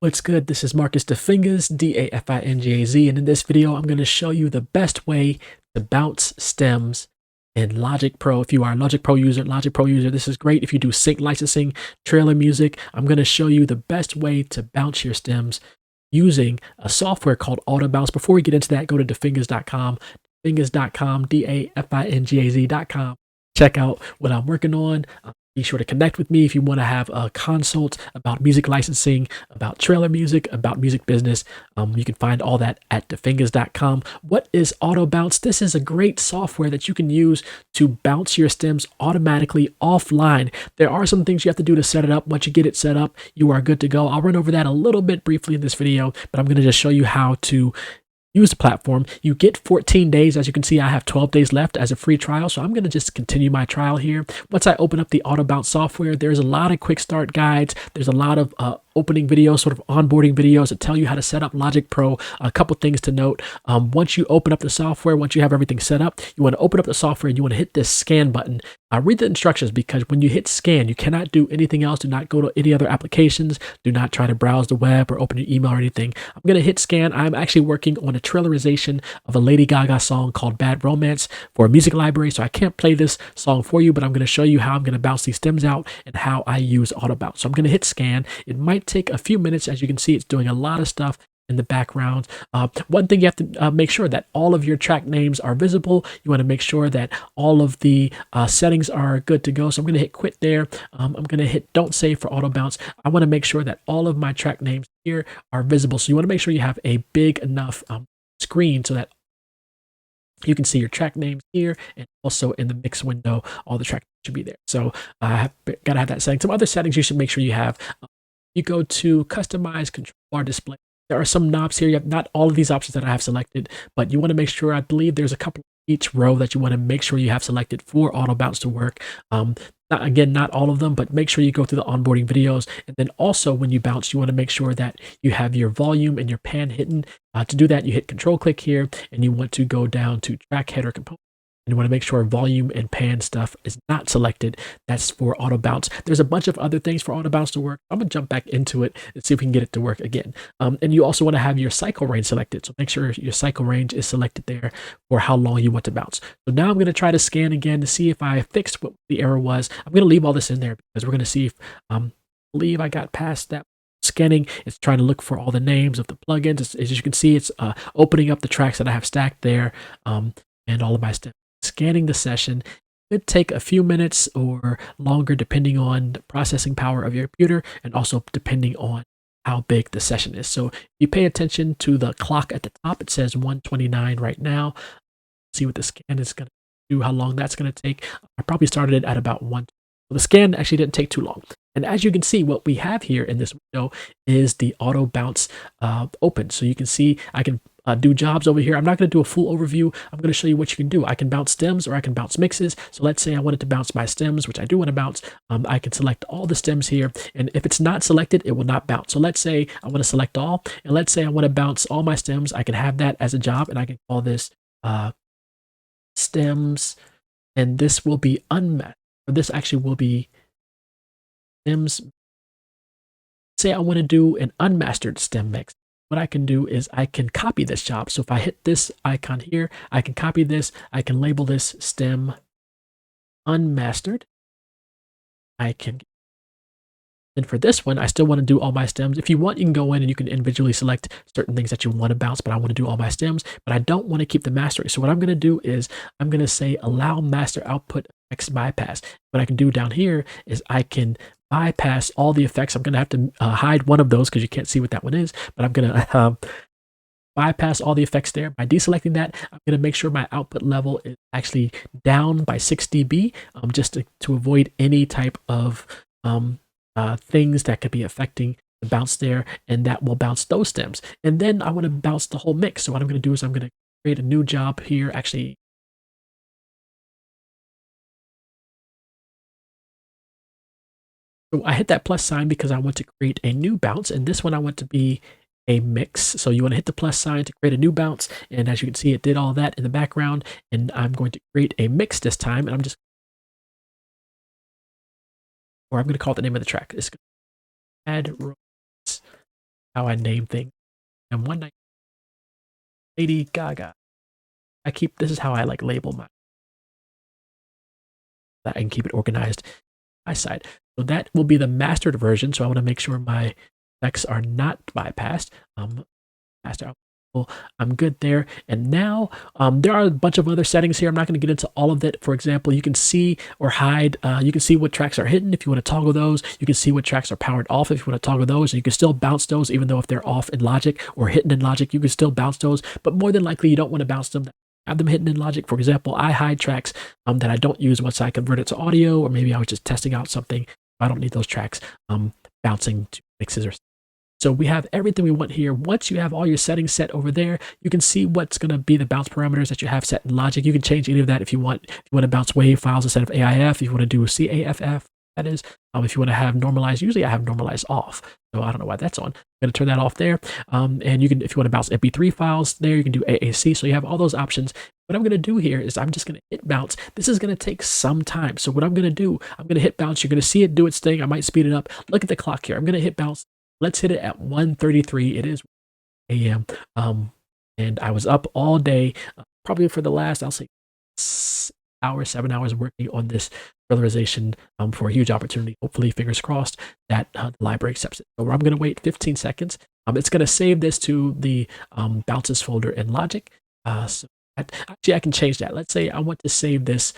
What's good? This is Marcus Dafingaz, D-A-F-I-N-G-A-Z, and in this video, I'm going to show you the best way to bounce stems in Logic Pro. If you are a Logic Pro user, this is great. If you do sync licensing, trailer music, I'm going to show you the best way to bounce your stems using a software called Auto Bounce. Before we get into that, go to dafingaz.com, dafingaz.com, D-A-F-I-N-G-A-Z.com. Check out what I'm working on. Be sure to connect with me if you want to have a consult about music licensing, about trailer music, about music business. You can find all that at dafingaz.com. What is Auto Bounce? This is a great software that you can use to bounce your stems automatically offline. There are some things you have to do to set it up. Once you get it set up, you are good to go. I'll run over that a little bit briefly in this video, but I'm going to just show you how to use the platform. You get 14 days. As you can see, I have 12 days left as a free trial. So I'm going to just continue my trial here. Once I open up the Auto Bounce software, there's a lot of quick start guides. There's a lot of opening videos, sort of onboarding videos that tell you how to set up Logic Pro. A couple things to note. Once you open up the software, once you have everything set up, you want to open up the software and you want to hit this scan button. Read the instructions, because when you hit scan, you cannot do anything else. Do not go to any other applications. Do not try to browse the web or open your email or anything. I'm going to hit scan. I'm actually working on a trailerization of a Lady Gaga song called Bad Romance for a music library. So I can't play this song for you, but I'm going to show you how I'm going to bounce these stems out and how I use Auto Bounce. So I'm going to hit scan. It might take a few minutes. As you can see, it's doing a lot of stuff in the background. One thing you have to make sure that all of your track names are visible. You want to make sure that all of the settings are good to go. So I'm going to hit quit there. I'm going to hit don't save for Auto Bounce. I want to make sure that all of my track names here are visible. So you want to make sure you have a big enough screen so that you can see your track names here, and also in the mix window, all the track should be there. So I got to have that setting. Some other settings you should make sure you have. You go to customize control bar display. There are some knobs here. You have not all of these options that I have selected, but you want to make sure, I believe there's a couple each row that you want to make sure you have selected for Auto Bounce to work. Not all of them, but make sure you go through the onboarding videos. And then also when you bounce, you want to make sure that you have your volume and your pan hidden. To do that, you hit control click here, and you want to go down to track header component. You want to make sure volume and pan stuff is not selected. That's for Auto Bounce. There's a bunch of other things for Auto Bounce to work. I'm going to jump back into it and see if we can get it to work again. And you also want to have your cycle range selected. So make sure your cycle range is selected there for how long you want to bounce. So now I'm going to try to scan again to see if I fixed what the error was. I'm going to leave all this in there because we're going to see if I believe I got past that. Scanning, it's trying to look for all the names of the plugins. As you can see, it's opening up the tracks that I have stacked there, and all of my steps. Scanning the session. It could take a few minutes or longer depending on the processing power of your computer, and also depending on how big the session is. So if you pay attention to the clock at the top, it says 1:29 right now. See what the scan is going to do, how long that's going to take. I probably started it at about 1. So the scan actually didn't take too long. And as you can see, what we have here in this window is the Auto Bounce open. So you can see I can do jobs over here. I'm not going to do a full overview. I'm going to show you what you can do. I can bounce stems or I can bounce mixes. So let's say I wanted to bounce my stems, which I do want to bounce. I can select all the stems here. And if it's not selected, it will not bounce. So let's say I want to select all. And let's say I want to bounce all my stems. I can have that as a job, and I can call this stems. And this will be unmasked. Or this actually will be stems. Say I want to do an unmastered stem mix. What I can do is I can copy this job. So if I hit this icon here, I can copy this. I can label this stem unmastered. And for this one, I still want to do all my stems. If you want, you can go in and you can individually select certain things that you want to bounce, but I want to do all my stems, but I don't want to keep the mastering. So what I'm going to do is I'm going to say allow master output effects bypass. What I can do down here is I can bypass all the effects. I'm going to have to hide one of those because you can't see what that one is, but I'm going to bypass all the effects there. By deselecting that, I'm going to make sure my output level is actually down by 6 dB, just to avoid any type of things that could be affecting the bounce there, and that will bounce those stems. And then I want to bounce the whole mix. So what I'm going to do is I'm going to create a new job here. Actually, so I hit that plus sign because I want to create a new bounce, and this one I want to be a mix. So you want to hit the plus sign to create a new bounce, and as you can see, it did all that in the background. And I'm going to create a mix this time, and I'm going to call it the name of the track. It's add how I name things. And one night, Lady Gaga. This is how I like label that and keep it organized on my side. So that will be the mastered version. So I want to make sure my effects are not bypassed. Master. I'm good there. And now there are a bunch of other settings here. I'm not going to get into all of it. For example, you can see or hide. You can see what tracks are hidden if you want to toggle those. You can see what tracks are powered off if you want to toggle those. And you can still bounce those even though if they're off in Logic or hidden in Logic, you can still bounce those. But more than likely, you don't want to bounce them. Have them hidden in Logic. For example, I hide tracks that I don't use once I convert it to audio, or maybe I was just testing out something. I don't need those tracks bouncing to mixes or so we have everything we want here. Once you have all your settings set over there, you can see what's going to be the bounce parameters that you have set in Logic. You can change any of that if you want. If you want to bounce WAV files instead of AIF, if you want to do CAFF, that is. If you want to have normalized, usually I have normalized off. So I don't know why that's on. I'm going to turn that off there. And you can, if you want to bounce MP3 files there, you can do AAC. So you have all those options. What I'm going to do here is I'm just going to hit bounce. This is going to take some time. So what I'm going to do, I'm going to hit bounce. You're going to see it do its thing. I might speed it up. Look at the clock here. I'm going to hit bounce. Let's hit it at 1:33. It is a.m. And I was up all day, probably for the last, I'll say, 7 hours working on this realization for a huge opportunity. Hopefully, fingers crossed that the library accepts it. So I'm going to wait 15 seconds. It's going to save this to the bounces folder in Logic. So actually, I can change that. Let's say I want to save this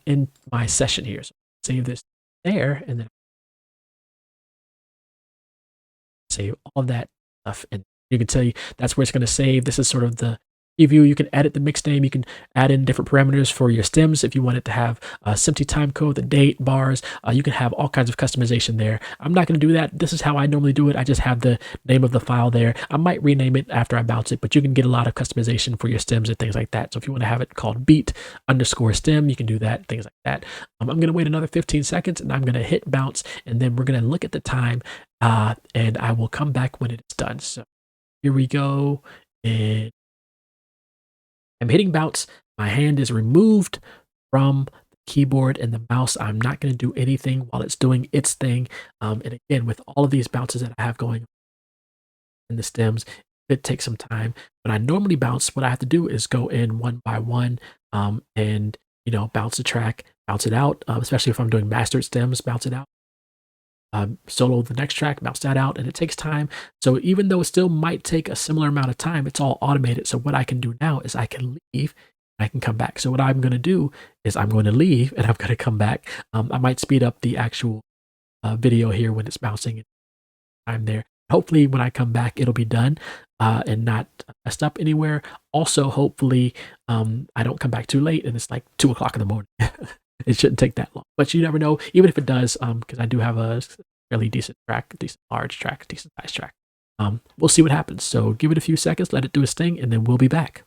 in my session here. So save this there, and then save all of that stuff. And you can tell you that's where it's going to save. This is sort of the preview. You can edit the mix name. You can add in different parameters for your stems if you want it to have SMPTE time code, the date, bars. You can have all kinds of customization there. I'm not going to do that. This is how I normally do it. I just have the name of the file there. I might rename it after I bounce it, but you can get a lot of customization for your stems and things like that. So if you want to have it called beat_stem, you can do that, things like that. I'm going to wait another 15 seconds and I'm going to hit bounce, and then we're going to look at the time and I will come back when it's done. So here we go. And I'm hitting bounce. My hand is removed from the keyboard and the mouse. I'm not going to do anything while it's doing its thing. And again, with all of these bounces that I have going in the stems, it takes some time. But I normally bounce. What I have to do is go in one by one and, bounce the track, bounce it out, especially if I'm doing mastered stems, bounce it out. Solo the next track, bounce that out, and it takes time. So even though it still might take a similar amount of time, it's all automated. So what I can do now is I can leave, and I can come back. So what I'm going to do is I'm going to leave, and I'm going to come back. I might speed up the actual video here when it's bouncing. I'm there. Hopefully, when I come back, it'll be done and not messed up anywhere. Also, hopefully, I don't come back too late, and it's like 2 o'clock in the morning. It shouldn't take that long, but you never know. Even if it does, because I do have a fairly decent track, decent large track, decent size track. We'll see what happens. So give it a few seconds, let it do its thing, and then we'll be back.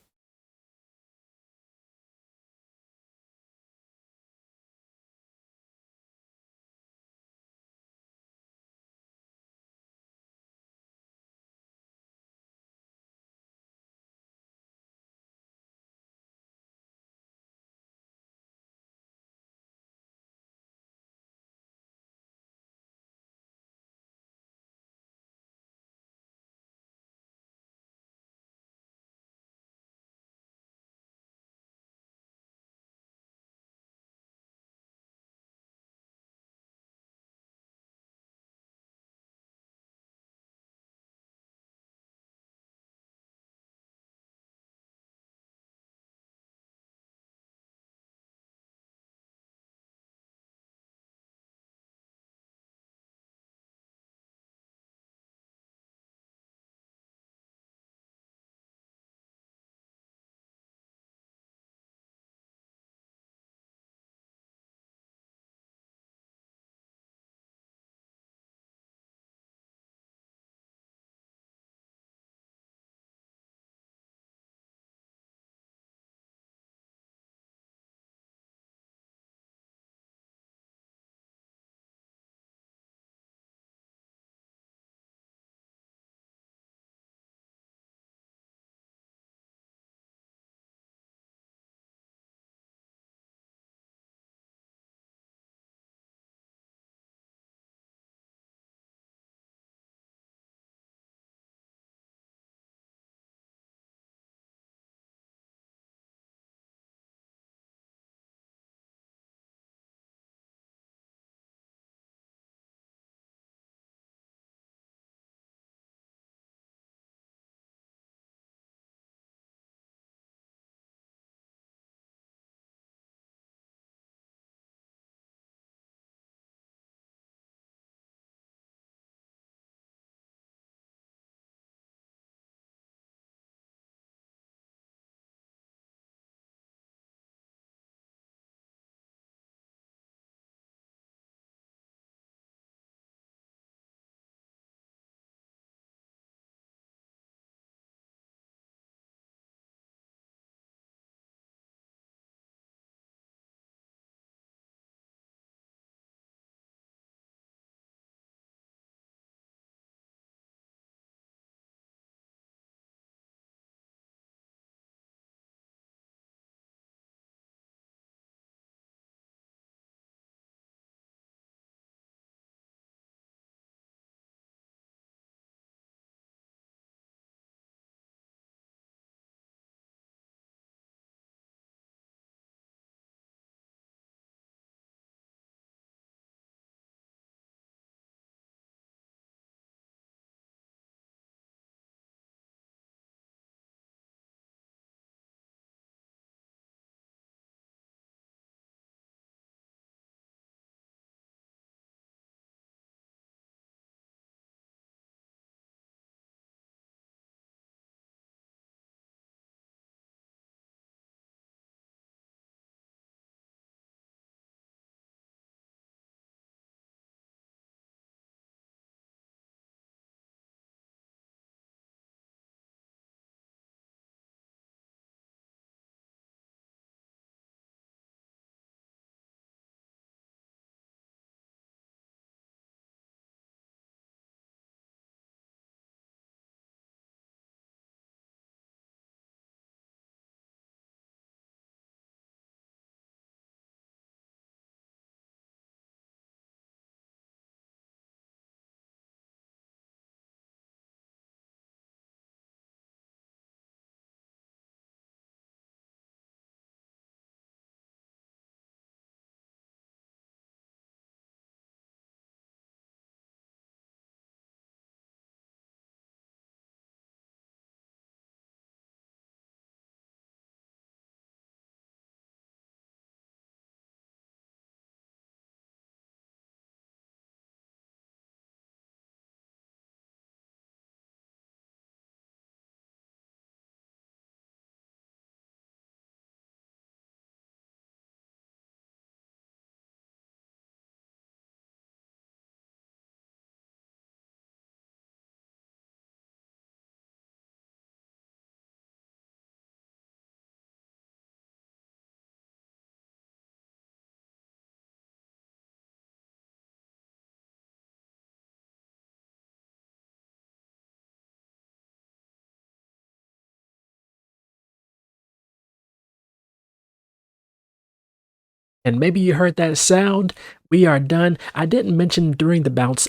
And maybe you heard that sound. We are done. I didn't mention during the bounce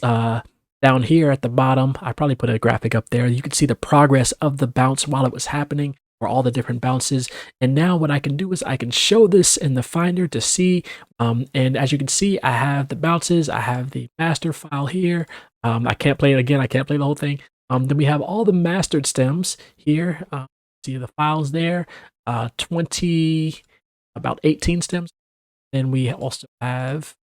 down here at the bottom, I probably put a graphic up there. You can see the progress of the bounce while it was happening, or all the different bounces. And now what I can do is I can show this in the Finder to see. And as you can see, I have the bounces. I have the master file here. I can't play it again. I can't play the whole thing. Then we have all the mastered stems here. See the files there. about 18 stems. Then we also have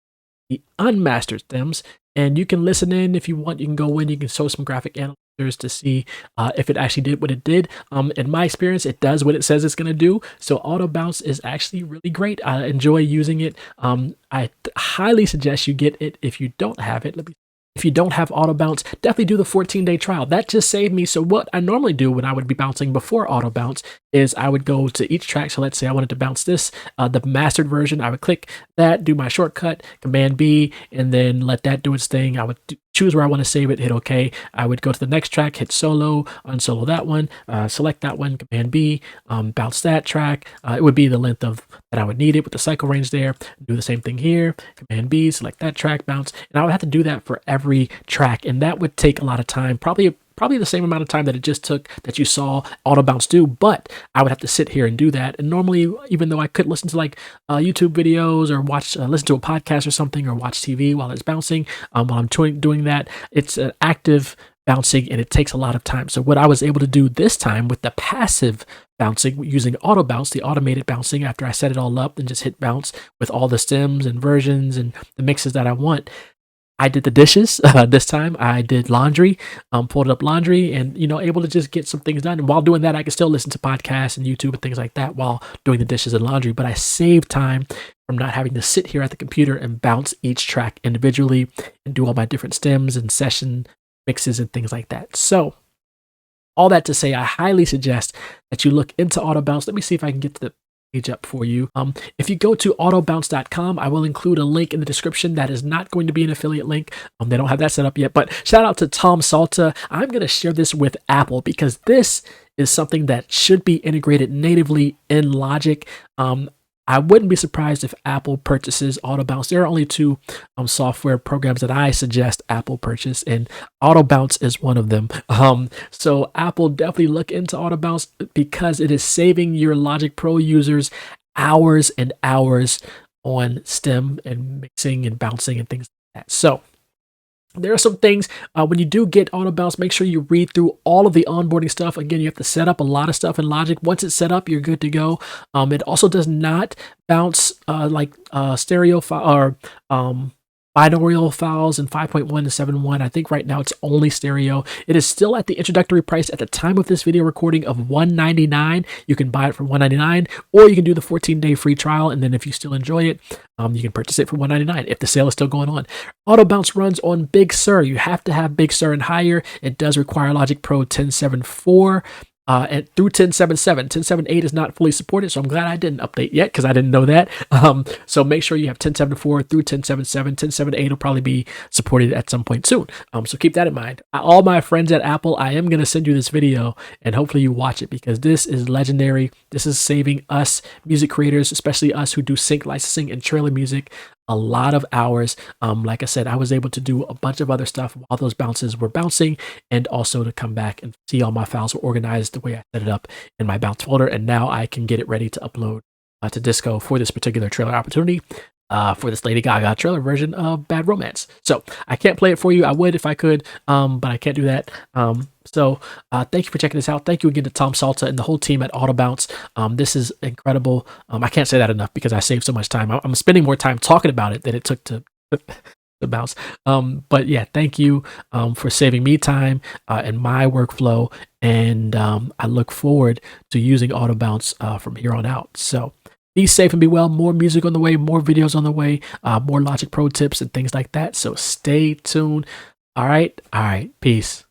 the unmastered stems, and you can listen in if you want. You can go in, you can show some graphic analyzers to see if it actually did what it did. In my experience, it does what it says it's going to do. So auto bounce is actually really great. I enjoy using it. I highly suggest you get it if you don't have it. If you don't have auto bounce, definitely do the 14-day trial. That just saved me. So what I normally do when I would be bouncing before auto bounce is I would go to each track. So let's say I wanted to bounce this, the mastered version. I would click that, do my shortcut, Command B, and then let that do its thing. I would choose where I want to save it, hit OK. I would go to the next track, hit solo, unsolo that one, select that one, Command B, bounce that track. It would be the length of that I would need it with the cycle range there. Do the same thing here, Command B, select that track, bounce. And I would have to do that for every track, and that would take a lot of time, probably the same amount of time that it just took that you saw auto bounce do, but I would have to sit here and do that. And normally, even though I could listen to like YouTube videos or listen to a podcast or something, or watch TV while it's bouncing, while I'm doing that, it's an active bouncing and it takes a lot of time. So what I was able to do this time with the passive bouncing using auto bounce, the automated bouncing, after I set it all up and just hit bounce with all the stems and versions and the mixes that I want, I did the dishes this time. I did laundry, pulled up laundry, and able to just get some things done. And while doing that, I could still listen to podcasts and YouTube and things like that while doing the dishes and laundry. But I saved time from not having to sit here at the computer and bounce each track individually and do all my different stems and session mixes and things like that. So all that to say, I highly suggest that you look into auto bounce. Let me see if I can get to the page up for you. If you go to autobounce.com, I will include a link in the description. That is not going to be an affiliate link. They don't have that set up yet, but shout out to Tom Salta. I'm going to share this with Apple because this is something that should be integrated natively in Logic. I wouldn't be surprised if Apple purchases auto bounce. There are only two software programs that I suggest Apple purchase, and auto bounce is one of them. So Apple, definitely look into auto bounce because it is saving your Logic Pro users hours and hours on stem and mixing and bouncing and things like that. So there are some things when you do get auto bounce, make sure you read through all of the onboarding stuff. Again, you have to set up a lot of stuff in Logic. Once it's set up, you're good to go. It also does not bounce like stereo file or binaural files in 5.1 to 7.1. I think right now it's only stereo. It is still at the introductory price at the time of this video recording of $199. You can buy it for $199, or you can do the 14-day free trial, and then if you still enjoy it, you can purchase it for $199 if the sale is still going on. Auto bounce runs on Big Sur. You have to have Big Sur and higher. It does require Logic Pro 10.7.4. And through 10.7.7. 10.7.8 is not fully supported, so I'm glad I didn't update yet because I didn't know that. So make sure you have 10.7.4 through 10.7.7. 10.7.8 will probably be supported at some point soon. So keep that in mind. All my friends at Apple, I am going to send you this video, and hopefully you watch it because this is legendary. This is saving us music creators, especially us who do sync licensing and trailer music, a lot of hours. Like I said, I was able to do a bunch of other stuff while those bounces were bouncing, and also to come back and see all my files were organized the way I set it up in my bounce folder. And now I can get it ready to upload to Disco for this particular trailer opportunity, for this Lady Gaga trailer version of Bad Romance. So I can't play it for you. I would if I could, but I can't do that. So thank you for checking this out. Thank you again to Tom Salta and the whole team at Auto Bounce. This is incredible. I can't say that enough because I saved so much time. I'm spending more time talking about it than it took to bounce. But yeah, thank you for saving me time in my workflow. And I look forward to using Auto Bounce from here on out. So be safe and be well. More music on the way, more videos on the way, more Logic Pro tips and things like that. So stay tuned. All right. Peace.